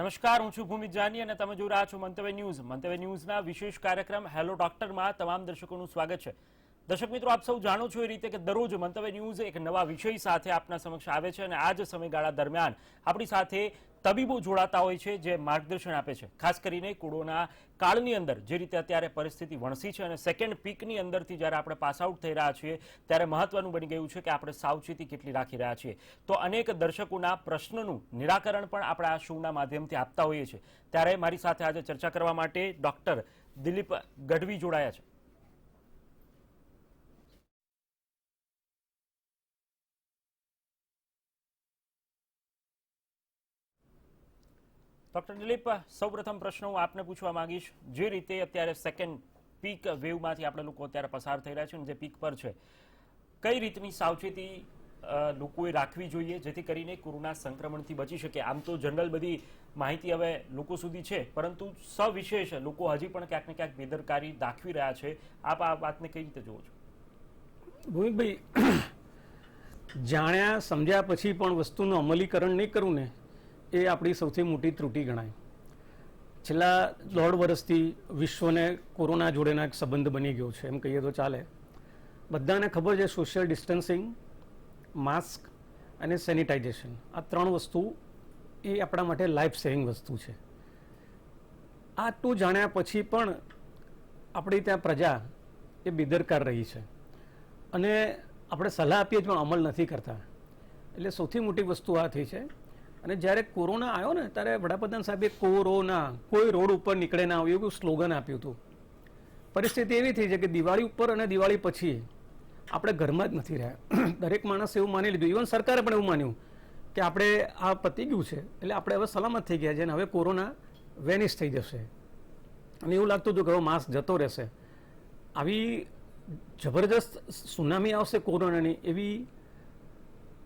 નમસ્કાર, હું છું ભૂમિત જાની અને તમે જોઈ રહ્યા છો મંતવ્ય ન્યૂઝ. મંતવ્ય ન્યૂઝના વિશેષ કાર્યક્રમ હેલો ડોક્ટરમાં તમામ દર્શકોનું સ્વાગત છે. દર્શક મિત્રો, આપ સૌ જાણો છો એ રીતે કે દરરોજ મંતવ્ય ન્યૂઝ એક નવા વિષય સાથે આપના સમક્ષ આવે છે અને આ જ સમયગાળા દરમિયાન આપણી સાથે તબીબો જોડાતા હોય છે જે માર્ગદર્શન આપે છે. ખાસ કરીને કોરોના કાળની અંદર જે રીતે અત્યારે પરિસ્થિતિ વણસી છે અને સેકન્ડ પીકની અંદરથી જ્યારે આપણે પાસ આઉટ થઈ રહ્યા છીએ ત્યારે મહત્વનું બની ગયું છે કે આપણે સાવચેતી કેટલી રાખી રહ્યા છીએ. તો અનેક દર્શકોના પ્રશ્નનું નિરાકરણ પણ આપણે આ શોના માધ્યમથી આપતા હોઈએ છીએ. ત્યારે મારી સાથે આજે ચર્ચા કરવા માટે ડોક્ટર દિલીપ ગઢવી જોડાયા છે. ડોક્ટર દિલીપ, સૌપ્રથમ પ્રશ્ન હું આપને પૂછવા માંગીશ. જે રીતે અત્યારે સેકન્ડ પીક વેવમાંથી આપણે લોકો અત્યારે પસાર થઈ રહ્યા છે અને જે પીક પર છે, કઈ રીતની સાવચેતી લોકોએ રાખવી જોઈએ જેથી કરીને કોરોના સંક્રમણથી બચી શકે? આમ તો જનરલ બધી માહિતી હવે લોકો સુધી છે, પરંતુ સવિશેષ લોકો હજી પણ ક્યાંક ને ક્યાંક બેદરકારી દાખવી રહ્યા છે. આપ આ વાતને કઈ રીતે જુઓ છો? ભૂમિકભાઈ, જાણ્યા સમજ્યા પછી પણ વસ્તુનું અમલીકરણ નહીં કરવું ને, એ આપણી સૌથી મોટી ત્રુટિ ગણાય. છેલ્લા 1.5 વર્ષથી વિશ્વને કોરોના જોડેનો એક સંબંધ બની ગયો છે એમ કહીએ તો ચાલે. બધાને ખબર છે સોશિયલ ડિસ્ટન્સિંગ, માસ્ક અને સેનિટાઇઝેશન, આ 3 વસ્તુ એ આપણા માટે લાઈફ સેવિંગ વસ્તુ છે. આટલું જાણ્યા પછી પણ આપણી ત્યાં પ્રજા એ બેદરકાર રહી છે અને આપણે સલાહ આપીએ પણ અમલ નથી કરતા. એટલે સૌથી મોટી વસ્તુ આ થઈ છે. અને જ્યારે કોરોના આવ્યો ને ત્યારે વડાપ્રધાન સાહેબે કોરોના કોઈ રોડ ઉપર નીકળે ના આવ્યું એવું સ્લોગન આપ્યું હતું. પરિસ્થિતિ એવી થઈ છે કે દિવાળી ઉપર અને દિવાળી પછી આપણે ઘરમાં જ નથી રહ્યા. દરેક માણસ એવું માની લીધું, ઇવન સરકારે પણ એવું માન્યું કે આપણે આ પતી ગયું છે એટલે આપણે હવે સલામત થઈ ગયા છે અને હવે કોરોના વેનિશ થઈ જશે. અને એવું લાગતું હતું કે હવે માસ્ક જતો રહેશે. આવી જબરજસ્ત સુનામી આવશે કોરોનાની એવી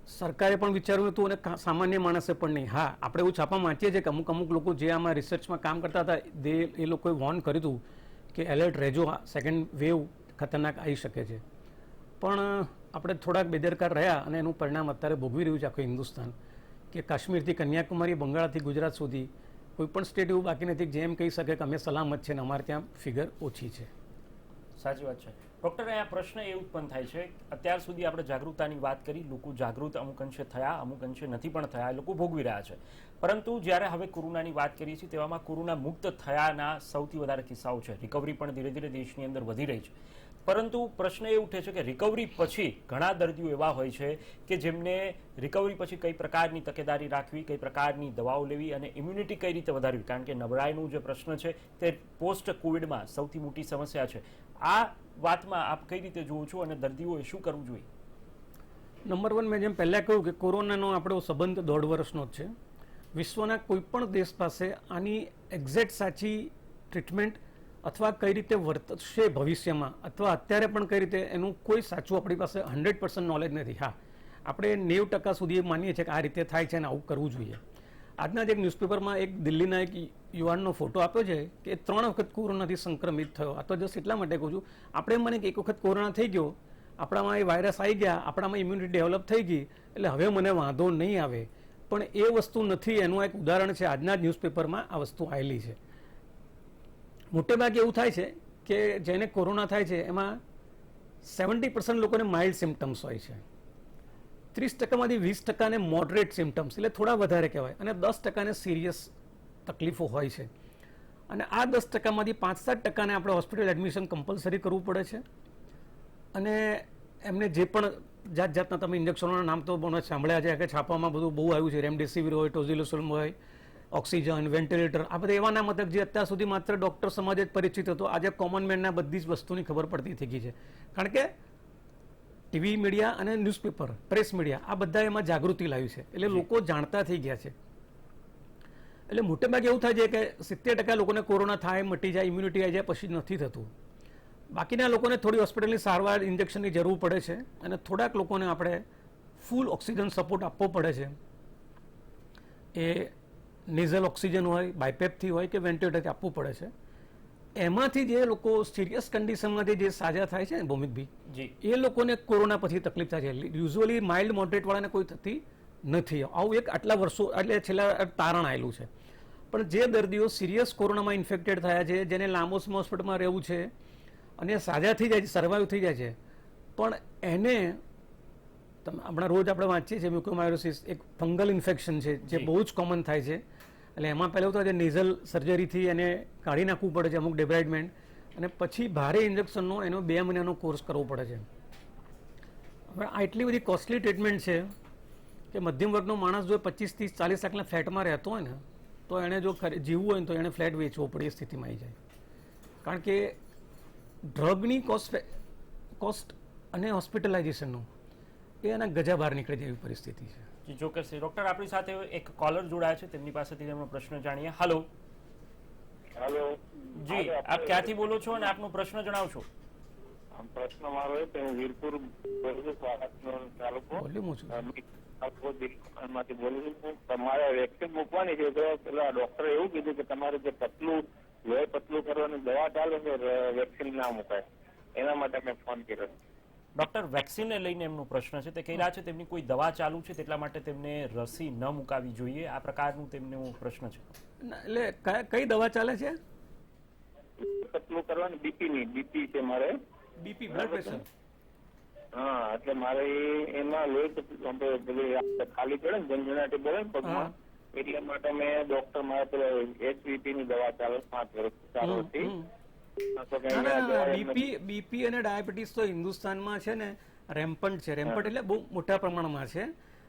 સરકારે પણ વિચાર્યું હતું અને સામાન્ય માણસે પણ નહીં. હા, આપણે એવું છાપા વાંચીએ છીએ કે અમુક લોકો જે આમાં રિસર્ચમાં કામ કરતા હતા એ લોકોએ વોર્ન કર્યું હતું કે એલર્ટ રહેજો, સેકન્ડ વેવ ખતરનાક આવી શકે છે. પણ આપણે થોડાક બેદરકાર રહ્યા અને એનું પરિણામ અત્યારે ભોગવી રહ્યું છે આખું હિન્દુસ્તાન. કે કાશ્મીરથી કન્યાકુમારી, બંગાળથી ગુજરાત સુધી કોઈ પણ સ્ટેટ એવું બાકી નથી જેમ કહી શકે કે અમે સલામત છે અને અમારે ત્યાં ફિગર ઓછી છે. સાચી વાત છે. ડૉક્ટર, અહીંયા પ્રશ્ન એ ઉત્પન્ન થાય છે, અત્યાર સુધી આપણે જાગૃતતાની વાત કરી, લોકો જાગૃત અમુક અંશે થયા, અમુક અંશે નથી પણ થયા, લોકો ભોગવી રહ્યા છે. પરંતુ જ્યારે હવે કોરોનાની વાત કરીએ છીએ તેવામાં કોરોના મુક્ત થયાના સૌથી વધારે કિસ્સાઓ છે. રિકવરી પણ ધીરે ધીરે દેશની અંદર વધી રહી છે. પરંતુ પ્રશ્ન એ ઉઠે છે કે રિકવરી પછી ઘણા દર્દીઓ એવા હોય છે કે જેમને રિકવરી પછી કઈ પ્રકારની તકેદારી રાખવી, કઈ પ્રકારની દવાઓ લેવી અને ઇમ્યુનિટી કઈ રીતે વધારવી, કારણ કે નબળાઈનું જે પ્રશ્ન છે તે પોસ્ટ કોવિડમાં સૌથી મોટી સમસ્યા છે. આ વાતમાં આપ કઈ રીતે જુઓ છો અને દર્દીઓએ શું કરવું જોઈએ? નંબર 1, મેં જેમ પહેલાં કહ્યું કે કોરોનાનો આપણો સંબંધ 1.5 વર્ષનો જ છે. વિશ્વના કોઈ પણ દેશ પાસે આની એક્ઝેક્ટ સાચી ટ્રીટમેન્ટ અથવા કઈ રીતે વર્તશે ભવિષ્યમાં અથવા અત્યારે પણ કઈ રીતે એનું કોઈ સાચું આપણી પાસે 100% નોલેજ નથી. હા, આપણે 90% સુધી માનીએ છીએ કે આ રીતે થાય છે અને આવું કરવું જોઈએ. આજના જ એક ન્યૂઝપેપરમાં એક દિલ્હીના એક યુવાનનો ફોટો આપ્યો છે કે 3 વખત કોરોનાથી સંક્રમિત થયો. આ તો જસ્ટ એટલા માટે કહું છું, આપણે મને કે એક વખત કોરોના થઈ ગયો, આપણામાં એ વાયરસ આવી ગયા, આપણામાં ઇમ્યુનિટી ડેવલપ થઈ ગઈ એટલે હવે મને વાંધો નહીં આવે. પણ એ વસ્તુ નથી. એનું એક ઉદાહરણ છે, આજના જ ન્યૂઝપેપરમાં આ વસ્તુ આવેલી છે. મોટે ભાગે એવું થાય છે કે જેને કોરોના થાય છે એમાં 70% લોકોને માઇલ્ડ સિમ્ટમ્સ હોય છે, 30%માંથી 20%ને મોડરેટ સિમ્ટમ્સ એટલે થોડા વધારે કહેવાય, અને 10%ને સિરિયસ તકલીફો હોય છે. અને આ 10%માંથી 5-7%ને આપણે હોસ્પિટલ એડમિશન કમ્પલસરી કરવું પડે છે. અને એમને જે પણ જાત જાતના તમે ઇન્જેક્શનોના નામ તો બહુ સાંભળ્યા છે કે છાપામાં બધું બહુ આવ્યું છે, રેમડેસિવિર હોય, ટોઝિલોસુમ હોય, ઓક્સિજન, વેન્ટિલેટર, આ બધા એવાના મતલબ જે અત્યાર સુધી માત્ર ડૉક્ટર સમાજ જ પરિચિત હતો, આજે કોમન મેનના બધી જ વસ્તુની ખબર પડતી થઈ ગઈ છે. કારણ કે ટીવી મીડિયા અને ન્યૂઝપેપર, પ્રેસ મીડિયા આ બધા એમાં જાગૃતિ લાવી છે એટલે લોકો જાણતા થઈ ગયા છે. એટલે મોટે ભાગે એવું થાય છે કે 70% લોકોને કોરોના થાય, મટી જાય, ઇમ્યુનિટી આવી જાય પછી નથી થતું. બાકીના લોકોને થોડી હોસ્પિટલની સારવાર, ઇન્જેક્શનની જરૂર પડે છે અને થોડાક લોકોને આપણે ફૂલ ઓક્સિજન સપોર્ટ આપવો પડે છે. એ નેઝલ ઓક્સિજન હોય, બાયપેપથી હોય કે વેન્ટિલેટરથી આપવું પડે છે. એમાંથી જે લોકો સિરિયસ કન્ડિશનમાંથી જે સાજા થાય છે ને ભૌમિકભાઈ, એ લોકોને કોરોના પછી તકલીફ થાય છે. યુઝ્યુઅલી માઇલ્ડ મોડરેટ વાળાને કોઈ થતી નથી. આવું એક આટલા વર્ષો એટલે છેલ્લા તારણ આવેલું છે. પણ જે દર્દીઓ સિરિયસ કોરોનામાં ઇન્ફેક્ટેડ થયા છે, જેને લાંબો સમય હોસ્પિટલમાં રહેવું છે અને સાજા થઈ જાય છે, સર્વાઈવ થઈ જાય છે, પણ એને હમણાં રોજ આપણે વાંચીએ છીએ મ્યુકોમાયોસિસ એક ફંગલ ઇન્ફેક્શન છે જે બહુ જ કોમન થાય છે. એટલે એમાં પહેલાં તો નેઝલ સર્જરીથી એને કાઢી નાખવું પડે છે અમુક ડેબ્રાઇડમેન્ટ, અને પછી ભારે ઇન્જેક્શનનો એનો 2 મહિનાનો કોર્સ કરવો પડે છે. હવે આ એટલી બધી કોસ્ટલી ટ્રીટમેન્ટ છે કે મધ્યમ વર્ગનો માણસ જો 25, 30, 40 લાખના ફ્લેટમાં રહેતો હોય ને તો એણે જો જીવવું હોય ને તો એણે ફ્લેટ વેચવો પડે એ સ્થિતિમાં આવી જાય. કારણ કે ડ્રગની કોસ્ટ અને હોસ્પિટલાઇઝેશનનું એ એના ગજા બહાર નીકળે જેવી પરિસ્થિતિ છે. જી ચોક્કસ. ડૉક્ટર, આપણી સાથે એક કોલર જોડાયા છે, તેમની પાસેથી તેમનો પ્રશ્ન જાણીએ. હલો. હેલો. જી, આપ ક્યાંથી બોલો છો અને આપનો પ્રશ્ન જણાવશો? પ્રશ્ન મારો એ કે હું વીરપુર બોલું છું, તાલુકો માંથી બોલું છું. તમારે વેક્સિન મૂકવાની છે તો પેલા ડોક્ટરે એવું કીધું કે તમારે જે લોહી પતલું કરવાની દવા ચાલે છે, વેક્સિન ના મુકાય. એના માટે મેં ફોન કર્યો. ડૉક્ટર, વેક્સિનને લઈને એમનો પ્રશ્ન છે. તે કહી રહ્યા છે તેમની કોઈ દવા ચાલુ છે, તેટલા માટે તેમને રસી ન મુકાવી જોઈએ. આ પ્રકારનું તેમનો પ્રશ્ન છે. એટલે કઈ દવા ચાલે છે? પતલું કરવાની બીપી છે મારે. BP, blood pressure? હા, એટલે મારે એમાં લોહી ખાલી પડે ને, ઝંઝણાટી પડે ને પગમાં, એટલે માટે મેં ડોક્ટર મારે પેલા HBP ની દવા ચાલે 5 વર્ષથી. બીપી અને ડાયાબિટીસ તો હિન્દુસ્તાનમાં છે ને રેમ્પન્ટ છે. રેમ્પન્ટ એટલે બહુ મોટા પ્રમાણમાં છે.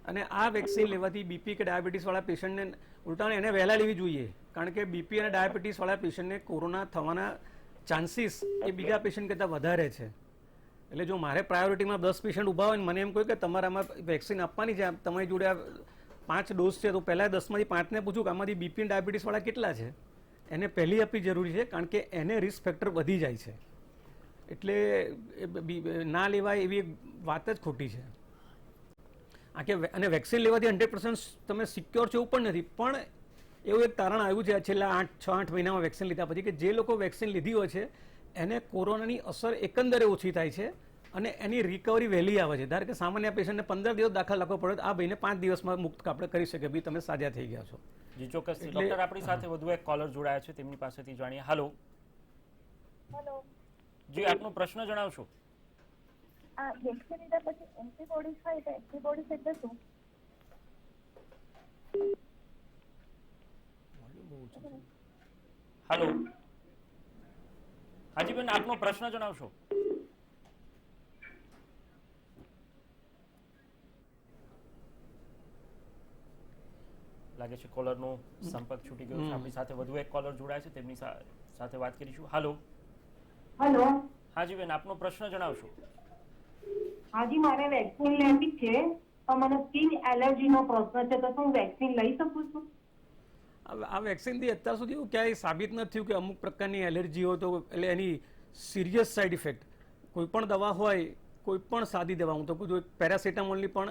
અને આ વેક્સિન લેવાથી બીપી કે ડાયાબિટીસ વાળા પેશન્ટને ઉલટાને એને વહેલા લેવી જોઈએ. કારણ કે બીપી અને ડાયાબિટીસ વાળા પેશન્ટને કોરોના થવાના ચાન્સીસ એ બીજા પેશન્ટ કરતાં વધારે છે. એટલે જો મારે પ્રાયોરિટીમાં 10 પેશન્ટ ઊભા હોય ને મને એમ કહ્યું કે તમારે આમાં વેક્સિન આપવાની છે, તમારી જોડે 5 ડોઝ છે, તો પહેલાં 10માંથી 5ને પૂછું કે આમાંથી બીપી અને ડાયાબિટીસ વાળા કેટલા છે. એને પહેલી આપવી જરૂરી છે કારણ કે એને રિસ્ક ફેક્ટર વધી જાય છે. એટલે ના લેવાય એવી વાત જ ખોટી છે. અને વેક્સિન લેવાથી 100% તમે સિક્યોર છો એવું પણ નથી. પણ એવું એક તારણ આવ્યું છે છેલ્લા 6-8 મહિનામાં વેક્સિન લીધા પછી કે જે લોકો વેક્સિન લીધી હોય છે એને કોરોનાની અસર એકંદરે ઓછી થાય છે અને એની રિકવરી વહેલી આવે છે. ધારો કે સામાન્ય પેશન્ટને 15 દિવસ દાખલ રાખવો પડે, આ ભાઈને 5 દિવસમાં મુક્ત આપણે કરી શકીએ ભાઈ તમે સાજા થઈ ગયા છો. જી ચોક્કસ. ડૉક્ટર, આપણી સાથે વધુ એક કોલર જોડાયા છે, તેમની પાસેથી જાણીએ. હલો. હેલો. જી, આપનો પ્રશ્ન જણાવશો? વેક્સિન લીધા પછી એન્ટીબોડીઝ થાય તો એન્ટીબોડીઝ એટલે શું? હલો. હાજી બેન, આપનો પ્રશ્ન જણાવશો? લાગે છે કોલરનો સંપર્ક છૂટી ગયો છે. આપણી સાથે વધુ એક કોલર જોડાય છે, તેમની સાથે વાત કરીશું. હલો. હેલો. હાજી બેન, આપનો પ્રશ્ન જણાવશો? હાજી, મારે વેક્સિન લેવી છે તો મને સ્કિન એલર્જીનો પ્રશ્ન છે, તો શું વેક્સિન લઈ શકું છું? આ વેક્સિનથી અત્યાર સુધી એવું ક્યાંય સાબિત નથી થયું કે અમુક પ્રકારની એલર્જી હોય તો એટલે એની સિરિયસ સાઇડ ઇફેક્ટ કોઈ પણ દવા હોય, કોઈ પણ સાદી દવા, હું તો કહું પેરાસિટામોલની પણ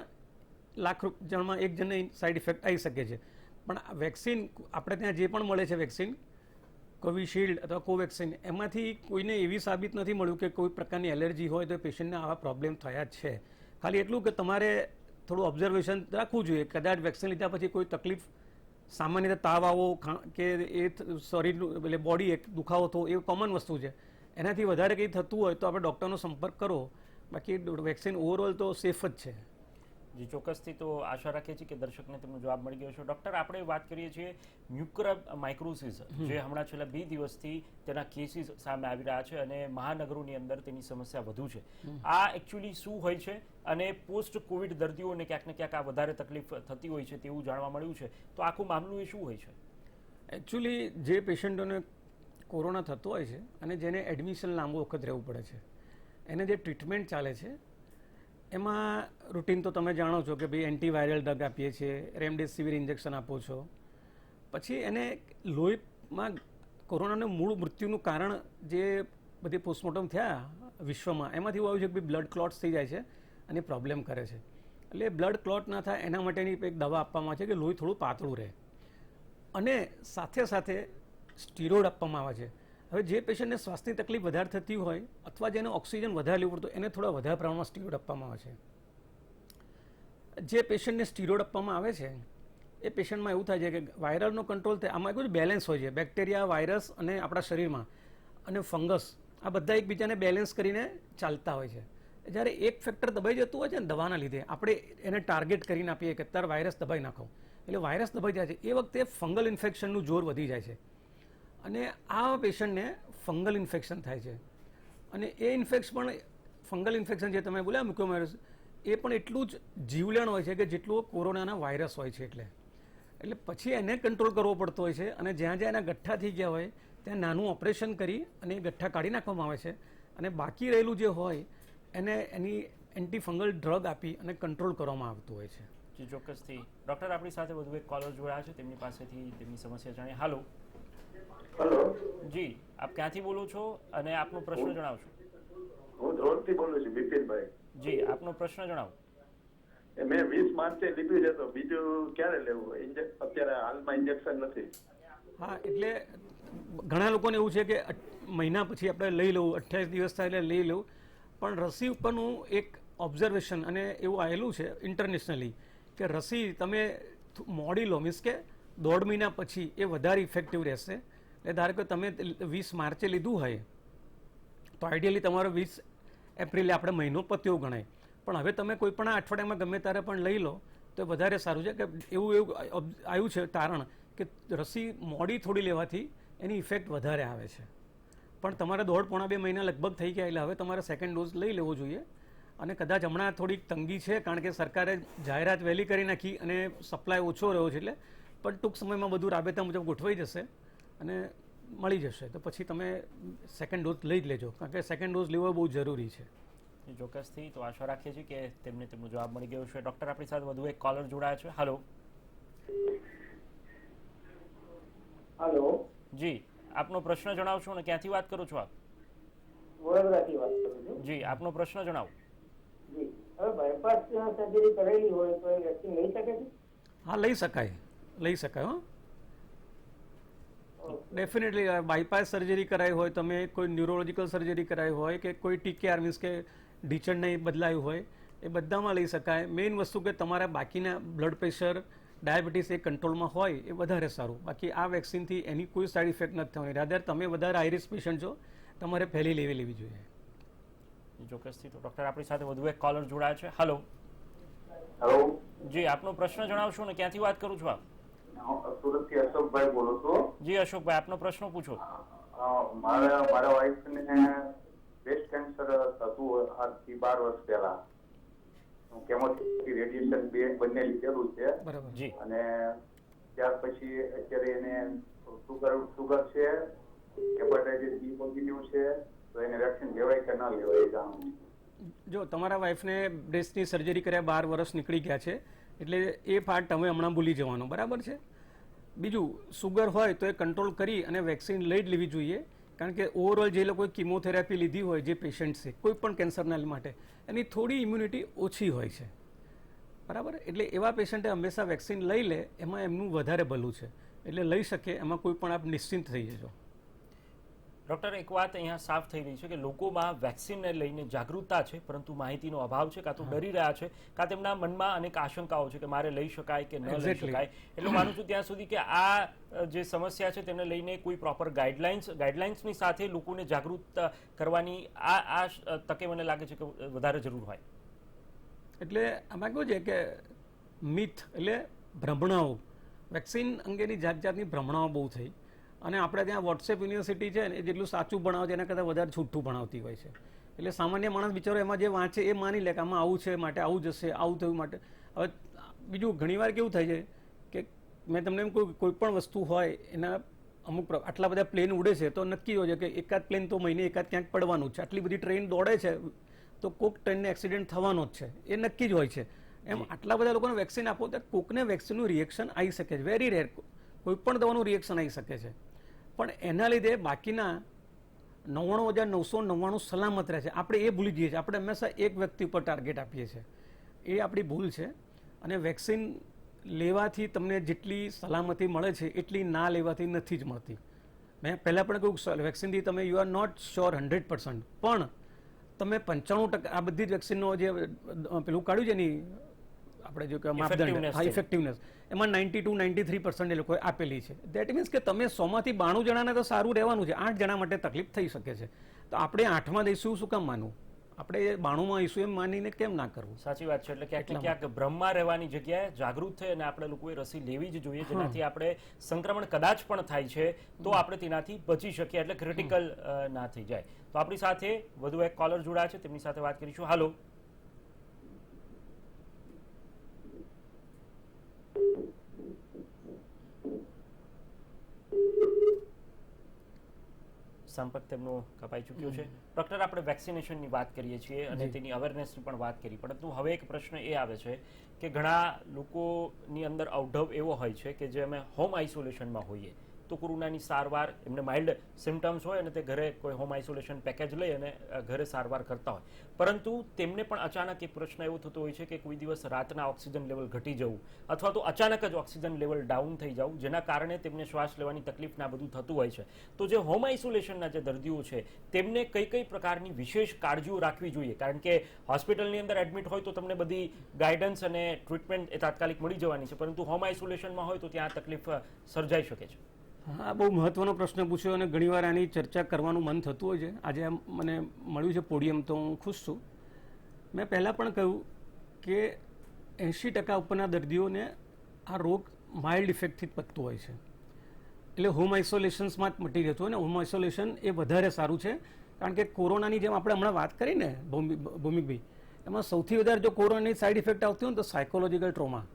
લાખ જણમાં એક જણને સાઇડ ઇફેક્ટ આવી શકે છે. પણ વેક્સિન આપણે ત્યાં જે પણ મળે છે વેક્સિન, કોવિશિલ્ડ અથવા કોવેક્સિન, એમાંથી કોઈને એવી સાબિત નથી મળ્યું કે કોઈ પ્રકારની એલર્જી હોય તો પેશન્ટને આવા પ્રોબ્લેમ થયા જ છે. ખાલી એટલું કે તમારે થોડું ઓબ્ઝર્વેશન રાખવું જોઈએ. કદાચ વેક્સિન લીધા પછી કોઈ તકલીફ, સામાન્ય રીતે તાવ આવો કે એ શરીરનું એટલે બોડી એક દુખાવો થવો એ કોમન વસ્તુ છે. એનાથી વધારે કંઈ થતું હોય તો આપણે ડૉક્ટરનો સંપર્ક કરો. બાકી વેક્સિન ઓવરઓલ તો સેફ જ છે. જી ચોક્કસથી. તો આશા રાખીએ છીએ કે દર્શકને તેમનો જવાબ મળી ગયો છે. ડૉક્ટર, આપણે વાત કરીએ છીએ મ્યુકોમાઇકોસિસ, જે હમણાં છેલ્લા 2 દિવસથી તેના કેસીસ સામે આવી રહ્યા છે અને મહાનગરોની અંદર તેની સમસ્યા વધુ છે. આ એકચ્યુઅલી શું હોય છે અને પોસ્ટ કોવિડ દર્દીઓને ક્યાંક ને ક્યાંક આ વધારે તકલીફ થતી હોય છે તેવું જાણવા મળ્યું છે. તો આખું મામલું એ શું હોય છે? એકચ્યુઅલી જે પેશન્ટોને કોરોના થતો હોય છે અને જેને એડમિશન લાંબો વખત રહેવું પડે છે, એને જે ટ્રીટમેન્ટ ચાલે છે એમાં રૂટીન તો તમે જાણો છો કે ભાઈ એન્ટીવાયરલ ડ્રગ આપીએ છીએ, રેમડેસિવિર ઇન્જેક્શન આપો છો. પછી એને લોહીમાં કોરોનાનું મૂળ મૃત્યુનું કારણ જે બધી પોસ્ટમોર્ટમ થયા વિશ્વમાં એમાંથી એવું આવ્યું છે કે ભાઈ બ્લડ ક્લોટ્સ થઈ જાય છે અને પ્રોબ્લેમ કરે છે. એટલે બ્લડ ક્લોટ ના થાય એના માટેની એક દવા આપવામાં આવે છે કે લોહી થોડું પાતળું રહે, અને સાથે સાથે સ્ટીરોઇડ આપવામાં આવે છે. હવે જે પેશન્ટને શ્વાસની તકલીફ વધારે થતી હોય અથવા જેને ઓક્સિજન વધારે લેવું પડતું એને થોડા વધારે પ્રમાણમાં સ્ટીરોઇડ આપવામાં આવે છે. જે પેશન્ટને સ્ટીરોઇડ આપવામાં આવે છે એ પેશન્ટમાં એવું થાય છે કે વાયરલનો કંટ્રોલ થાય, આમાં કોઈ બેલેન્સ હોય છે, બેક્ટેરિયા, વાયરસ અને આપણા શરીરમાં અને ફંગસ આ બધા એકબીજાને બેલેન્સ કરીને ચાલતા હોય છે. જ્યારે એક ફેક્ટર દબાઈ જતું હોય છે ને દવાના લીધે, આપણે એને ટાર્ગેટ કરીને આપીએ કે અત્યારે વાયરસ દબાઈ નાખો, એટલે વાયરસ દબાઈ જાય છે, એ વખતે ફંગલ ઇન્ફેક્શનનું જોર વધી જાય છે અને આ પેશન્ટને ફંગલ ઇન્ફેક્શન થાય છે. અને એ ઇન્ફેક્શન પણ ફંગલ ઇન્ફેક્શન જે તમે બોલ્યા મ્યુકોમાયકોસિસ, એ પણ એટલું જ જીવલેણ હોય છે કે જેટલું કોરોનાના વાયરસ હોય છે. એટલે પછી એને કંટ્રોલ કરવો પડતો હોય છે અને જ્યાં જ્યાં એના ગઠ્ઠા થઈ ગયા હોય ત્યાં નાનું ઓપરેશન કરી અને એ ગઠ્ઠા કાઢી નાખવામાં આવે છે અને બાકી રહેલું જે હોય એને એની એન્ટીફંગલ ડ્રગ આપી અને કંટ્રોલ કરવામાં આવતું હોય છે. જી ચોક્કસથી. ડૉક્ટર આપણી સાથે વધુ એક કોલર જોડાયા છે, તેમની પાસેથી તેમની સમસ્યા જાણીએ. હાલો. હેલો. જી, આપ ક્યાંથી બોલો છો અને આપનો પ્રશ્ન જણાવશો? હું ધ્રોલથી બોલું છું, બિપિનભાઈ. જી, આપનો પ્રશ્ન જણાવો. મેં 20 માર્ચે લીધું છે, તો બીજું ક્યારે લેવું? અત્યારે હાલમાં ઇન્જેક્શન નથી. હા, એટલે ઘણા લોકોને એવું છે કે મહિના પછી આપણે લઈ લેવું, 28 દિવસ થાય એટલે લઈ લેવું, પણ રસી ઉપરનું એક ઓબ્ઝર્વેશન અને એવું આવેલું છે ઇન્ટરનેશનલી કે રસી તમે મોડી લો, મીન્સ કે 1.5 મહિના પછી એ વધારે ઇફેક્ટિવ રહેશે. એટલે ધારો કે તમે 20 માર્ચે લીધું હોય તો આઈડિયલી તમારો 20 એપ્રિલે આપણે મહિનો પત્યો ગણાય, પણ હવે તમે કોઈ પણ અઠવાડિયામાં ગમે ત્યારે પણ લઈ લો તો વધારે સારું છે. કે એવું આવ્યું છે તારણ કે રસી મોડી થોડી લેવાથી એની ઇફેક્ટ વધારે આવે છે, પણ તમારે 1.5-2 મહિના લગભગ થઈ ગયા એટલે હવે તમારે સેકન્ડ ડોઝ લઈ લેવો જોઈએ. અને કદાચ હમણાં થોડીક તંગી છે કારણ કે સરકારે જાહેરાત વહેલી કરી નાખી અને સપ્લાય ઓછો રહ્યો છે, એટલે પણ ટૂંક સમયમાં બધું રાબેતા મુજબ ગોઠવાઈ જશે અને મળી જશે, તો પછી તમે સેકન્ડ ડોઝ લઈ જ લેજો, કારણ કે સેકન્ડ ડોઝ લેવો બહુ જરૂરી છે. ચોક્કસથી. તો આશા રાખીએ છીએ કે તેમને તેમનો જવાબ મળી ગયો છે. ડૉક્ટર આપણી સાથે વધુ એક કોલર જોડાયા છે. હાલો. હેલો. જી, આપનો પ્રશ્ન જણાવશો અને ક્યાંથી વાત કરો છો આપ? વડોદરાથી વાત કરું છું. જી, આપનો પ્રશ્ન જણાવો. જી, હવે બાયપાસ સર્જરી કરેલી હોય તો એ વેક્સિન લઈ શકે છે? હા, લઈ શકાય, લઈ શકાય. ડેફિનેટલી બાયપાસ સર્જરી કરાવી હોય, તમે કોઈ ન્યુરોલોજીકલ સર્જરી કરાવી હોય કે કોઈ ટીકેઆર મીન્સ કે ઢીંચણ નહીં બદલાયું હોય, એ બધામાં લઈ શકાય. મેઇન વસ્તુ કે તમારા બાકીના બ્લડ પ્રેશર, ડાયાબિટીસ એ કંટ્રોલમાં હોય એ વધારે સારું. બાકી આ વેક્સિનથી એની કોઈ સાઇડ ઇફેક્ટ નથી થવાની. રાધર તમે વધારે હાઈ રિસ્ક પેશન્ટ છો, તમારે પહેલી લેવી જોઈએ. ચોક્કસથી. તો ડૉક્ટર આપણી સાથે વધુ એક કોલર જોડાયા છે. હાલો. હેલો. જી, આપનો પ્રશ્ન જણાવશો અને ક્યાંથી વાત કરું છું આપ? સુરતથી અશોકભાઈ બોલું છું. જી અશોકભાઈ, આપનો પ્રશ્ન પૂછો. મારા વાઈફને બ્રેસ્ટ કેન્સર થતું આજથી 12 વર્ષ પહેલા. કેમોથેરાપી, રેડિયેશન બંને લીધેલું છે. બરાબર. જી. અને ત્યાર પછી અત્યારે એને સુગર છે, હેપેટાઇટિસ બી પોઝિટિવ છે, તો એને વેક્સિન લેવાય કે ના લેવાય એ જાણવું. જો તમારા વાઈફને બ્રેસ્ટની સર્જરી કર્યા 12 વર્ષ નીકળી ગયા છે, એટલે એ પાર્ટ તમે હમણાં ભૂલી જવાનો, બરાબર છે. બીજું, સુગર હોય તો એ કંટ્રોલ કરી અને વેક્સિન લઈ જ લેવી જોઈએ, કારણ કે ઓવરઓલ જે લોકોએ કિમોથેરાપી લીધી હોય, જે પેશન્ટ છે કોઈ પણ કેન્સરના માટે, એની થોડી ઇમ્યુનિટી ઓછી હોય છે, બરાબર. એટલે એવા પેશન્ટે હંમેશા વેક્સિન લઈ લે, એમાં એમનું વધારે ભલું છે, એટલે લઈ શકે, એમાં કોઈ પણ આપ નિશ્ચિંત થઈ જજો. ડૉક્ટર, એક વાત અહીંયા સાફ થઈ રહી છે કે લોકોમાં વેક્સિનને લઈને જાગૃતતા છે, પરંતુ માહિતીનો અભાવ છે, કાં તો ડરી રહ્યા છે, કાં તેમના મનમાં અનેક આશંકાઓ છે કે મારે લઈ શકાય કે ન લઈ શકાય. એટલે માનું છું ત્યાં સુધી કે આ જે સમસ્યા છે તેને લઈને કોઈ પ્રોપર ગાઈડલાઇન્સની સાથે લોકોને જાગૃત કરવાની આ તકે મને લાગે છે કે વધારે જરૂર હોય. એટલે આમાં કેવું છે કે મિથ એટલે ભ્રમણાઓ, વેક્સિન અંગેની જાતની ભ્રમણાઓ બહુ થઈ, અને આપણે ત્યાં વોટ્સએપ યુનિવર્સિટી છે ને એ જેટલું સાચું ભણાવે છે એના કરતાં વધારે છૂટું ભણાવતી હોય છે. એટલે સામાન્ય માણસ બિચારો એમાં જે વાંચે એ માની લે કે આમાં આવું છે માટે આવું જશે, આવું થયું માટે. હવે બીજું ઘણીવાર કેવું થાય છે કે મેં તમને એમ કોઈ પણ વસ્તુ હોય એના અમુક આટલા બધા પ્લેન ઉડે છે તો નક્કી હોય છે કે એકાદ પ્લેન તો મહિને એકાદ ક્યાંક પડવાનું જ છે. આટલી બધી ટ્રેન દોડે છે તો કોઈક ટ્રેનને એક્સિડન્ટ થવાનો જ છે, એ નક્કી જ હોય છે. એમ આટલા બધા લોકોને વેક્સિન આપો તો કોકને વેક્સિનનું રિએક્શન આવી શકે છે, વેરી રેર, કોઈ પણ દવાનું રિએક્શન આવી શકે છે, પણ એના લીધે બાકીના 99,999 સલામત રહે છે. આપણે એ ભૂલી જઈએ છીએ, આપણે હંમેશા એક વ્યક્તિ ઉપર ટાર્ગેટ આપીએ છીએ, એ આપણી ભૂલ છે. અને વેક્સિન લેવાથી તમને જેટલી સલામતી મળે છે એટલી ના લેવાથી નથી જ મળતી. મેં પહેલાં પણ કહ્યું, વેક્સિનથી તમે યુ આર નોટ શ્યોર 100%, પણ તમે 95% આ બધી જ વેક્સિનનો જે પેલું કાઢ્યું છે એની આપણે જો કે માપદંડ Effectiveness છે. ઇફેક્ટિવનેસ એમાં 92-93% એ લોકોએ આપેલી છે. દેટ મીન્સ કે તમે 100માંથી 92 જણાને તો સારું રહેવાનું છે, 8 જણા માટે તકલીફ થઈ શકે છે. તો આપણે 8માં દઈશું શું કામ માનવું, આપણે 92માં આવીશું એમ માનીને કેમ ના કરવું. સાચી વાત છે. એટલે ક્યાંક ને ક્યાંક ભ્રમમાં રહેવાની જગ્યાએ જાગૃત થઈ અને આપણે લોકોએ રસી લેવી જ જોઈએ, જેનાથી આપણે સંક્રમણ કદાચ પણ થાય છે તો આપણે તેનાથી બચી શકીએ, એટલે ક્રિટિકલ ના થઈ જાય. તો આપણી સાથે વધુ એક કોલર જોડાયા છે, તેમની સાથે વાત કરીશું. હાલો, સંપર્ક તેમનો કપાઈ ચૂક્યો છે. ડોક્ટર, આપણે વેક્સિનેશનની વાત કરીએ છીએ અને તેની અવેરનેસની પણ વાત કરી, પરંતુ હવે એક પ્રશ્ન એ આવે છે કે ઘણા લોકોની અંદર અવઢવ એવો હોય છે કે જે અમે હોમ આઇસોલેશનમાં હોઈએ તો કોરોનાની સારવાર, એમને માઇલ્ડ સિમ્ટમ્સ હોય અને તે ઘરે કોઈ હોમ આઇસોલેશન પેકેજ લઈ અને ઘરે સારવાર કરતા હોય, પરંતુ તેમને પણ અચાનક એક પ્રશ્ન એવો થતો હોય છે કે કોઈ દિવસ રાતના ઓક્સિજન લેવલ ઘટી જવું અથવા તો અચાનક જ ઓક્સિજન લેવલ ડાઉન થઈ જવું, જેના કારણે તેમને શ્વાસ લેવાની તકલીફ ના બધું થતું હોય છે. તો જે હોમ આઇસોલેશનના જે દર્દીઓ છે તેમને કઈ કઈ પ્રકારની વિશેષ કાળજીઓ રાખવી જોઈએ? કારણ કે હોસ્પિટલની અંદર એડમિટ હોય તો તમને બધી ગાઈડન્સ અને ટ્રીટમેન્ટ એ તાત્કાલિક મળી જવાની છે, પરંતુ હોમ આઇસોલેશનમાં હોય તો ત્યાં તકલીફ સર્જાઈ શકે છે. હા, બહુ મહત્વનો પ્રશ્ન પૂછ્યો અને ઘણીવાર આની ચર્ચા કરવાનું મન થતું હોય છે. આજે મને મળ્યું છે પોડિયમ તો હું ખુશ છું. મેં પહેલાં પણ કહ્યું કે 80% ઉપરના દર્દીઓને આ રોગ માઇલ્ડ ઇફેક્ટથી જ પતતું હોય છે, એટલે હોમ આઇસોલેશન્સમાં જ મટી જતું હોય ને. હોમ આઇસોલેશન એ વધારે સારું છે, કારણ કે કોરોનાની જેમ આપણે હમણાં વાત કરી ને ભૌમિકભાઈ, એમાં સૌથી વધારે જો કોરોનાની સાઇડ ઇફેક્ટ આવતી હોય ને તો સાયકોલોજીકલ ટ્રોમા.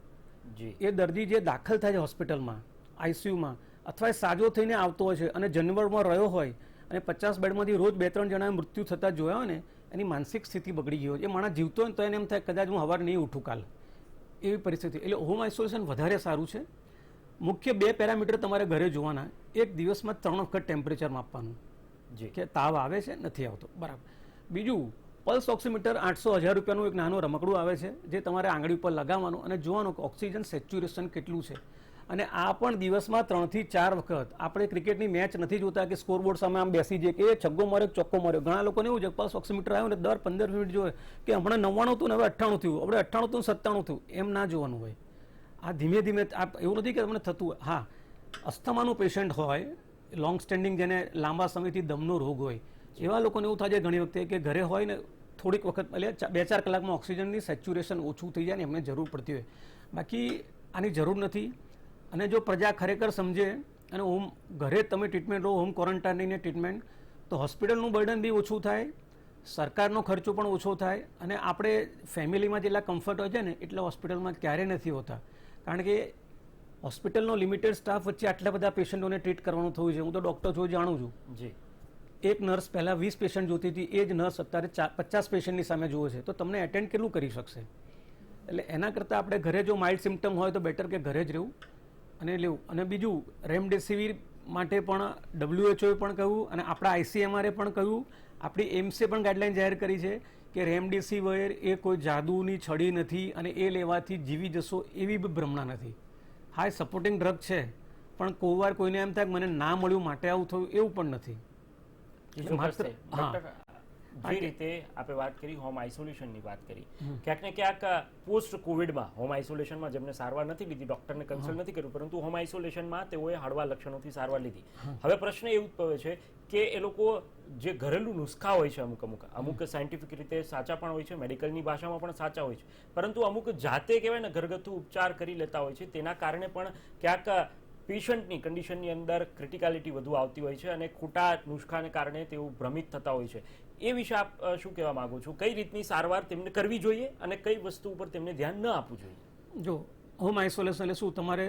એ દર્દી જે દાખલ થાય છે હોસ્પિટલમાં, આઈસીયુમાં, અથવા એ સાજો થઈને આવતો હોય છે અને જનવરમાં રહ્યો હોય અને 50 બેડમાંથી રોજ 2-3 જણાએ મૃત્યુ થતા જોયા હોય ને, એની માનસિક સ્થિતિ બગડી ગઈ હોય. એ માણસ જીવતો હોય ને તો એને એમ થાય કદાચ હું સવારે નહીં ઉઠું કાલ, એવી પરિસ્થિતિ. એટલે હોમ આઇસોલેશન વધારે સારું છે. મુખ્ય 2 પેરામીટર તમારે ઘરે જોવાના. એક દિવસમાં 3 વખત ટેમ્પરેચર માપવાનું કે તાવ આવે છે નથી આવતો, બરાબર. બીજું, પલ્સ ઓક્સિમીટર 800-1000 રૂપિયાનું એક નાનું રમકડું આવે છે જે તમારે આંગળી ઉપર લગાવવાનું અને જોવાનું કે ઓક્સિજન સેચ્યુરેશન કેટલું છે. અને આ પણ દિવસમાં 3 થી 4 વખત. આપણે ક્રિકેટની મેચ નથી જોતા કે સ્કોરબોર્ડ સામે આમ બેસી જઈએ કે એ છગ્ગો માર્યો ચોક્કો માર્યો. ઘણા લોકોને એવું છે પલ્સ ઓક્સિમીટર આવ્યું ને દર 15 મિનિટ જોઈએ કે હમણાં 99 હતું ને હવે 98 થયું, આપણે 98 હતું 97 થયું, એમ ના જોવાનું હોય. આ ધીમે ધીમે એવું નથી કે તમને થતું હોય. હા, અસ્થમાનું પેશન્ટ હોય, લોંગ સ્ટેન્ડિંગ, જેને લાંબા સમયથી દમનો રોગ હોય, એવા લોકોને એવું થાય છે ઘણી વખતે કે ઘરે હોય ને થોડીક વખત એટલે 2-4 કલાકમાં ઓક્સિજનની સેચ્યુરેશન ઓછું થઈ જાય ને એમને જરૂર પડતી હોય. બાકી આની જરૂર નથી. અને જો પ્રજા ખરેખર સમજે અને ઘરે તમે ટ્રીટમેન્ટ લો, હોમ ક્વોરન્ટાઇનની ટ્રીટમેન્ટ, તો હોસ્પિટલનું બર્ડન બી ઓછું થાય, સરકારનો ખર્ચો પણ ઓછો થાય અને આપણે ફેમિલીમાં જેટલા કમ્ફર્ટ હોય છે ને એટલા હોસ્પિટલમાં ક્યારેય નથી હોતા. કારણ કે હોસ્પિટલનો લિમિટેડ સ્ટાફ વચ્ચે આટલા બધા પેશન્ટોને ટ્રીટ કરવાનું થયું છે. હું તો ડૉક્ટર છું, જાણું છું. એક નર્સ પહેલાં 20 પેશન્ટ જોતી હતી, એ જ નર્સ અત્યારે 50 પેશન્ટની સામે જુએ છે. તો તમને એટેન્ડ કેટલું કરી શકશે? એટલે એના કરતાં આપણે ઘરે જો માઇલ્ડ સિમ્ટમ હોય તો બેટર કે ઘરે જ રહેવું અને લેવું. અને બીજું, રેમડેસિવિર માટે પણ WHO પણ કહ્યું અને આપણા ICMR પણ કહ્યું, આપણી એમ્સે પણ ગાઈડલાઇન જાહેર કરી છે કે રેમડેસિવિર એ કોઈ જાદુની છડી નથી અને એ લેવાથી જીવી જશો એવી ભ્રમણા નથી. હા, એ સપોર્ટિંગ ડ્રગ છે, પણ કોઈ વાર કોઈને એમ થાય મને ના મળ્યું માટે આવું થયું એવું પણ નથી. જે રીતે આપણે વાત કરી હોમ આઇસોલેશનની વાત કરી, ક્યાંક ને ક્યાંક પોસ્ટ કોવિડમાં હોમ આઇસોલેશનમાં જેમને સારવાર નથી લીધી, ડોક્ટરને કન્સલ્ટ નથી કર્યું, પરંતુ હોમ આઇસોલેશનમાં તેઓએ હળવા લક્ષણોથી સારવાર લીધી. હવે પ્રશ્ન એ ઉદ્ભવે છે કે એ લોકો જે ઘરેલું નુસ્ખા હોય છે, અમુક સાયન્ટિફિક રીતે સાચા પણ હોય છે, મેડિકલની ભાષામાં પણ સાચા હોય છે, પરંતુ અમુક જાતે કહેવાય ને ઘરગથ્થુ ઉપચાર કરી લેતા હોય છે, તેના કારણે પણ ક્યાંક પેશન્ટની કન્ડિશનની અંદર ક્રિટિકાલિટી વધુ આવતી હોય છે અને ખોટા નુસ્ખાને કારણે તેઓ ભ્રમિત થતા હોય છે. એ વિશે આપ શું કહેવા માંગો છો? કઈ રીતની સારવાર તેમને કરવી જોઈએ અને કઈ વસ્તુ ઉપર તેમને ધ્યાન ન આપવું જોઈએ? જો હોમ આઇસોલેશન એટલે શું, તમારે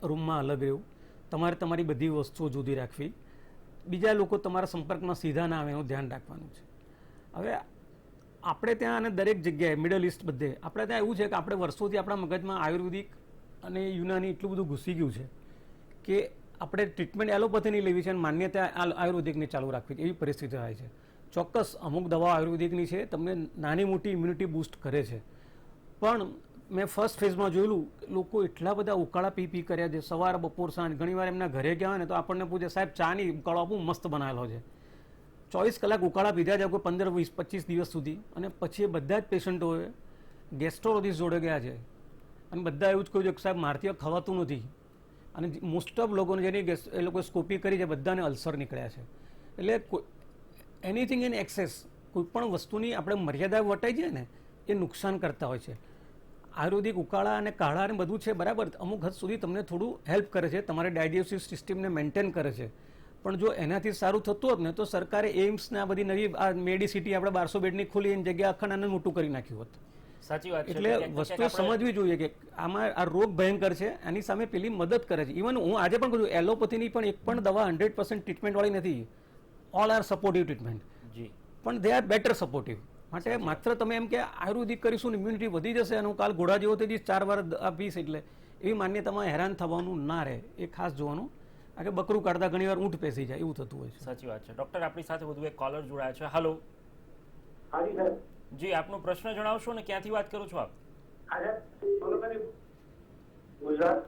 રૂમમાં અલગ રહેવું, તમારે તમારી બધી વસ્તુઓ જુદી રાખવી, બીજા લોકો તમારા સંપર્કમાં સીધા ના આવે એનું ધ્યાન રાખવાનું છે. હવે આપણે ત્યાં અને દરેક જગ્યાએ મિડલ ઇસ્ટ બધે આપણે ત્યાં એવું છે કે આપણે વર્ષોથી આપણા મગજમાં આયુર્વેદિક અને યુનાની એટલું બધું ઘૂસી ગયું છે કે આપણે ટ્રીટમેન્ટ એલોપેથીની લેવી છે અને માન્યતા આયુર્વેદિકની ચાલુ રાખવી એવી પરિસ્થિતિ થાય છે. ચોક્કસ અમુક દવાઓ આયુર્વેદિકની છે, તમને નાની મોટી ઇમ્યુનિટી બૂસ્ટ કરે છે, પણ મેં ફર્સ્ટ ફેઝમાં જોયેલું લોકો એટલા બધા ઉકાળા પી કર્યા છે, સવાર બપોર સાંજ. ઘણીવાર એમના ઘરે ગયા હોય ને તો આપણને પૂછે સાહેબ ચા નહીં, ઉકાળો આપું, મસ્ત બનાવેલો છે. 24 કલાક ઉકાળા પીધા છે કોઈ 15, 20, 25 દિવસ સુધી, અને પછી એ બધા જ પેશન્ટોએ ગેસ્ટ્રોલોજીસ્ટ જોડે ગયા છે અને બધા એવું જ કહ્યું છે કે સાહેબ મારથી ખવાતું નથી, અને મોસ્ટ ઓફ લોકોને જેની એ લોકોએ સ્કોપી કરી છે બધાને અલ્સર નીકળ્યા છે. એટલે એનીથિંગ ઇન એક્સેસ, કોઈ પણ વસ્તુની આપણે મર્યાદા વટાઈ જાય ને એ નુકસાન કરતા હોય છે. આયુર્વેદિક ઉકાળા અને કાળા અને બધું છે બરાબર, અમુક હદ સુધી તમને થોડું હેલ્પ કરે છે, તમારે ડાયજેસ્ટિવ સિસ્ટમને મેન્ટેન કરે છે. પણ જો એનાથી સારું થતું હોત ને તો સરકારે એમ્સને આ બધી નવી આ મેડિસિટી આપણે 1200 બેડની ખોલી એની જગ્યાએ આખા મોટું કરી નાખ્યું હોત. સાચી વાત છે. એટલે વસ્તુ સમજવી જોઈએ કે આમાં આ રોગ ભયંકર છે, એની સામે પેલી મદદ કરે છે. ઇવન હું આજે પણ કહું છું, એલોપેથીની પણ એક પણ દવા 100% ટ્રીટમેન્ટ વાળી નથી. ઓલ આર સપોર્ટિવ ટ્રીટમેન્ટ, જી, પણ દે આર બેટર સપોર્ટિવ. માટે માત્ર તમે એમ કે આયુર્વેદિક કરીશું ઇમ્યુનિટી વધી જશે અને હું કાલ ઘોડા જેવો થઈ જઈશ 4 વાર આપીશ એટલે એવી માન્યતામાં હેરાન થવાનું ના રહે, એ ખાસ જોવાનું. કારણ કે બકરું કાઢતા ઘણી વાર ઊંટ પેસી જાય એવું થતું હોય છે. સાચી વાત છે. ડોક્ટર, આપણી સાથે વધુ એક કોલર જોડાયા છે. હાલો. હાજી સાહેબ. જી, આપનો પ્રશ્ન જણાવશો ને ક્યાંથી વાત કરો છો આપ? હા સાહેબ, સોનગઢ ગુજરાત.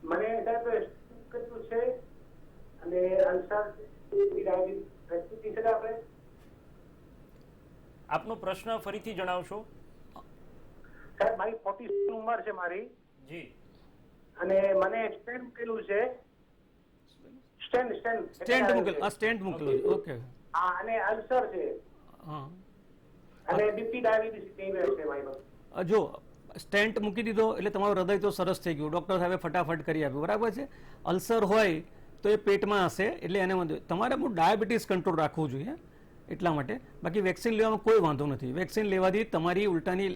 મને સાહેબ કેટલું છે અને અલ્સર ડાયાબિટીસ છે આપણે. આપનો પ્રશ્ન ફરીથી જણાવશો? સાહેબ મારી 40 ઉંમર છે મારી. જી. અને મને સ્ટેન્ટ મૂકેલું છે. સ્ટેન્ટ મૂકેલું, આ સ્ટેન્ટ મૂકેલું છે. ઓકે. હા, અને અલ્સર છે. હા. અને બીપી ડાયાબિટીસ છે મારી પાસે. જો સ્ટેન્ટ મૂકી દીધો એટલે તમારું હૃદય તો સરસ થઈ ગયું, ડૉક્ટર સાહેબે ફટાફટ કરી આપ્યું, બરાબર છે. અલ્સર હોય તો એ પેટમાં હશે એટલે એને તમારે ડાયાબિટીસ કંટ્રોલ રાખવું જોઈએ એટલા માટે. બાકી વેક્સિન લેવામાં કોઈ વાંધો નથી. વેક્સિન લેવાથી તમારી ઉલટાની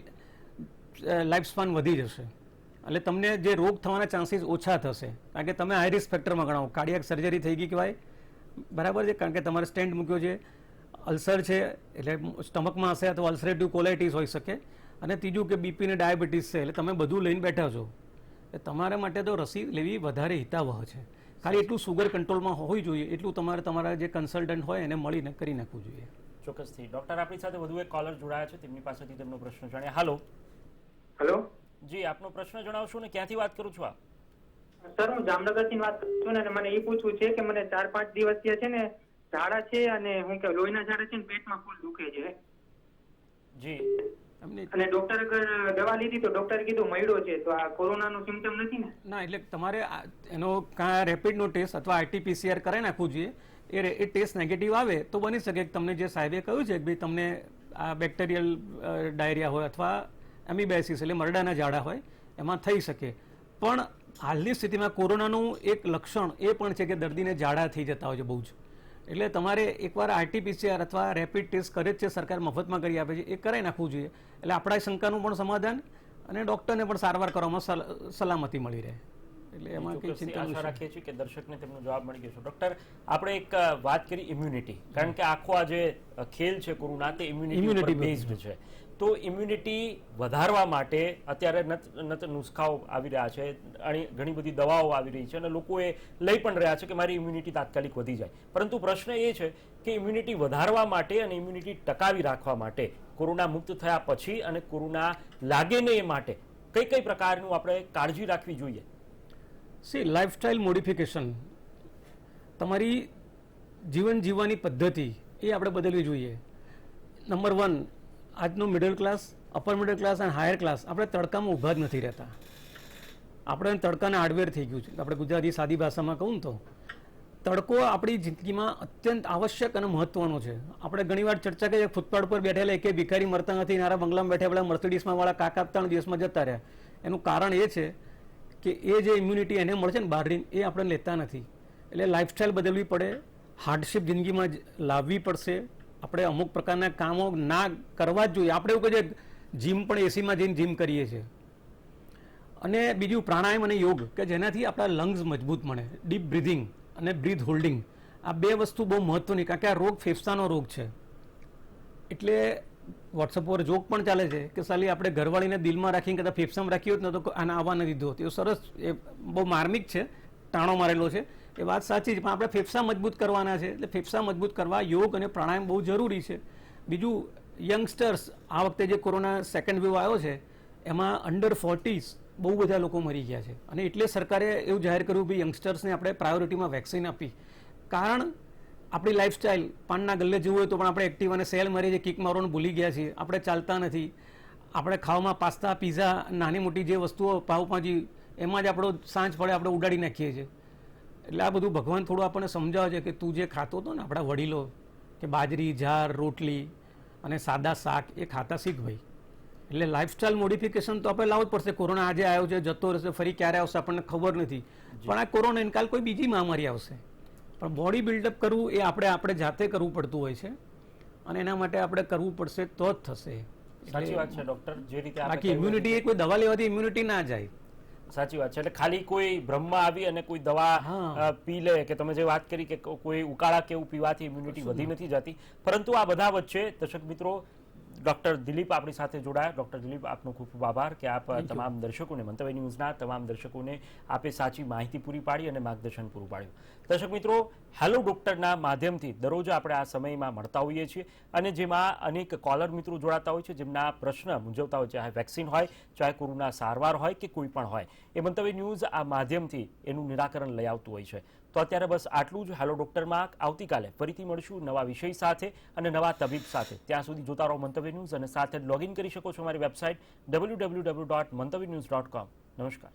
લાઈફ સ્પાન વધી જશે એટલે તમને જે રોગ થવાના ચાન્સીસ ઓછા થશે. કારણ કે તમે હાઈ રિસ્ક ફેક્ટરમાં ગણાવો, કાર્ડિયાક સર્જરી થઈ ગઈ કહેવાય, બરાબર છે, કારણ કે તમારે સ્ટેન્ટ મૂક્યો છે. અલ્સર છે એટલે સ્ટમકમાં હશે અથવા અલ્સરેટિવ કોલાઇટિસ હોઈ શકે. અને ત્રીજું કે બીપી ને ડાયાબિટીસ છે એટલે તમે બધું લઈને બેઠા છો. તમારા માટે તો રસી લેવી વધારે હિતાવહ છે. ખાલી એટલું સુગર કંટ્રોલમાં હોવી જોઈએ, એટલું તમારે તમારા જે કન્સલ્ટન્ટ હોય એને મળીને કરી નાખવું જોઈએ. ચોક્કસથી. ડોક્ટર, આપણી સાથે વધુ એક કોલર જોડાયા છે, તેમની પાસેથી તેમનો પ્રશ્ન જાણીએ. હાલો. હેલો. જી, આપનો પ્રશ્ન જણાવશો ને ક્યાંથી વાત કરું છું આપ? સર હું જામનગરથી વાત કરું છું ને મને એ પૂછવું છે કે મને 4-5 દિવસથી છે ને ઝાડા છે અને હું કે લોહીના ઝાડા છે ને પેટમાં ફૂલ દુખે છે. જી. અને ડોક્ટર આગળ દવા લીધી તો ડોક્ટરે કીધું મયડો છે, તો આ કોરોનાનો સિમ્પટમ નથી ને? ના, એટલે તમારે એનો કાં રેપિડનો ટેસ્ટ અથવા RT-PCR કરાવી નાખવું જોઈએ. એ ટેસ્ટ નેગેટિવ આવે તો બની શકે કે તમને જે સાહેબે કહ્યું છે કે ભાઈ તમને આ બેક્ટેરિયલ ડાયરિયા હોય અથવા એમિબેસિસ એટલે મરડાના ઝાડા હોય એમાં થઈ શકે. પણ હાલની સ્થિતિમાં કોરોનાનું એક લક્ષણ એ પણ છે કે દર્દીને ઝાડા થઈ જતા હોય છે બહુ જ. એટલે તમારે એકવાર RT-PCR અથવા રેપિડ ટેસ્ટ કરે જ છે, સરકાર મફતમાં કરી આપે છે, એ કરાવી નાખવું જોઈએ. એટલે આપણા શંકાનું પણ સમાધાન અને ડૉક્ટરને પણ સારવાર કરવામાં સલામતી મળી રહે. એટલે એમાં કંઈ ચિંતા આશા રાખીએ છીએ કે દર્શકને તેમનો જવાબ મળી ગયો છે. ડોક્ટર, આપણે એક વાત કરી ઇમ્યુનિટી, કારણ કે આખો આ જે ખેલ છે કોરોના તે ઇમ્યુનિટી પર બેઝડ છે. તો ઇમ્યુનિટી વધારવા માટે અત્યારે નત નુસ્ખાઓ આવી રહ્યા છે, ઘણી બધી દવાઓ આવી રહી છે અને લોકો એ લઈ પણ રહ્યા છે કે મારી ઇમ્યુનિટી તાત્કાલિક વધી જાય. પરંતુ પ્રશ્ન એ છે કે ઇમ્યુનિટી વધારવા માટે અને ઇમ્યુનિટી ટકાવી રાખવા માટે કોરોના મુક્ત થયા પછી અને કોરોના લાગે ને એ માટે કઈ કઈ પ્રકારનું આપણે કાળજી રાખવી જોઈએ? લાઇફસ્ટાઇલ મોડિફિકેશન, તમારી જીવન જીવવાની પદ્ધતિ એ આપણે બદલવી જોઈએ. નંબર 1, આજનું middle class, upper middle class અને હાયર ક્લાસ આપણે તડકામાં ઊભા જ નથી રહેતા. આપણે તડકાના આડવેર થઈ ગયું છે. આપણે ગુજરાતી સાદી ભાષામાં કહું તો તડકો આપણી જિંદગીમાં અત્યંત આવશ્યક અને મહત્વનો છે. આપણે ઘણીવાર ચર્ચા કરીએ ફૂટપાથ પર બેઠેલા એકે ભિખારી મરતા નથી, નારા બંગલામાં બેઠા પેલા મર્સિડીઝમાં વાળા કાકા 3 દિવસમાં જતા રહ્યા. એનું કારણ એ છે કે એ જે ઇમ્યુનિટી એને મળશે ને બહારની એ આપણે લેતા નથી. એટલે લાઇફસ્ટાઇલ બદલવી પડે, હાર્ડશિપ જિંદગીમાં લાવવી પડશે. આપણે અમુક પ્રકારના કામો ના કરવા જ જોઈએ. આપણે એવું કહીએ જીમ પણ એસીમાં જઈને જીમ કરીએ છીએ. અને બીજું પ્રાણાયામ અને યોગ કે જેનાથી આપણા લંગ્સ મજબૂત મળે. ડીપ બ્રિધિંગ અને બ્રીથ હોલ્ડિંગ, આ 2 વસ્તુ બહુ મહત્વની, કારણ કે આ રોગ ફેફસાનો રોગ છે. એટલે વોટ્સઅપ પર જોક પણ ચાલે છે કે સાલી આપણે ઘરવાળીને દિલમાં રાખીને કદાચ ફેફસામાં રાખી હોત ને તો આને આવવા નથી દીધો. એ સરસ, એ બહુ માર્મિક છે, ટાણો મારેલો છે, એ વાત સાચી છે. પણ આપણે ફેફસા મજબૂત કરવાના છે એટલે ફેફસા મજબૂત કરવા યોગ અને પ્રાણાયામ બહુ જરૂરી છે. બીજું, યંગસ્ટર્સ, આ વખતે જે કોરોના સેકન્ડ વેવ આવ્યો છે એમાં અંડર 40s બહુ બધા લોકો મરી ગયા છે. અને એટલે સરકારે એવું જાહેર કર્યું કે યંગસ્ટર્સને આપણે પ્રાયોરિટીમાં વેક્સિન આપી. કારણ આપણી લાઇફસ્ટાઇલ પાનના ગલ્લે જવું હોય તો પણ આપણે એક્ટિવ અને સેલ મારીએ છીએ, કિક મારવાનું ભૂલી ગયા છીએ, આપણે ચાલતા નથી. આપણે ખાવામાં પાસ્તા પીઝા નાની મોટી જે વસ્તુઓ પાઉંભાજી એમાં જ આપણો સાંજ પડે આપણે ઉડાડી નાખીએ છીએ. એટલે આ બધું ભગવાન થોડું આપણને સમજાવે છે કે તું જે ખાતો હતો ને આપણા વડીલો કે બાજરી જાર રોટલી અને સાદા શાક એ ખાતા શીખ ભાઈ. એટલે લાઇફસ્ટાઇલ મોડિફિકેશન તો આપણે લાવવું જ પડશે. કોરોના આજે આવ્યો છે, જતો રહેશે, ફરી ક્યારે આવશે આપણને ખબર નથી, પણ આ કોરોના ઇનકાલ કોઈ બીજી મહામારી આવશે. પણ બોડી બિલ્ડઅપ કરવું એ આપણે જાતે કરવું પડતું હોય છે અને એના માટે આપણે કરવું પડશે તો જ થશે. સાચી વાત છે ડોક્ટર, જે રીતે આપણે બાકી કહ્યું ઇમ્યુનિટી કોઈ દવા લેવાથી ઇમ્યુનિટી ના જાય. સાચી વાત છે. એટલે ખાલી કોઈ ભ્રમમાં આવી અને કોઈ દવા હા. પી લે કે તમે જે વાત કરી કે કોઈ ઉકાળા કે એવું પીવાથી ઇમ્યુનિટી વધી નથી જતી. પરંતુ આ બધા વચ્ચે દર્શક મિત્રો ડોક્ટર દિલીપ આપણી સાથે જોડાયા. ડોક્ટર દિલીપ, આપનો ખૂબ ખૂબ આભાર કે આપ તમામ દર્શકોને, મંતવ્ય ન્યૂઝના તમામ દર્શકોને આપે સાચી માહિતી પૂરી પાડી અને માર્ગદર્શન પૂરું પાડ્યું. દર્શક મિત્રો, હેલો ડોક્ટરના માધ્યમથી દરરોજ આપણે આ સમયમાં મળતા હોઈએ છીએ અને જેમાં અનેક કોલર મિત્રો જોડાતા હોય છે, જેમના પ્રશ્ન મૂંઝવતા હોય, ચાહે વેક્સિન હોય, ચાહે કોરોના સારવાર હોય કે કોઈ પણ હોય. એ મંતવ્ય ન્યૂઝ આ માધ્યમથી એનું નિરાકરણ લઈ આવતું હોય છે. તો અત્યારે બસ આટલું જ. હેલો ડોક્ટરમાં આવતીકાલે ફરીથી મળશું નવા વિષય સાથે અને નવા તબીબ સાથે. ત્યાં સુધી જોતા રહો મંતવ્ય ન્યૂઝ અને સાથે જ લોગિન કરી શકો છો અમારી વેબસાઇટ www.mantavynews.com. નમસ્કાર.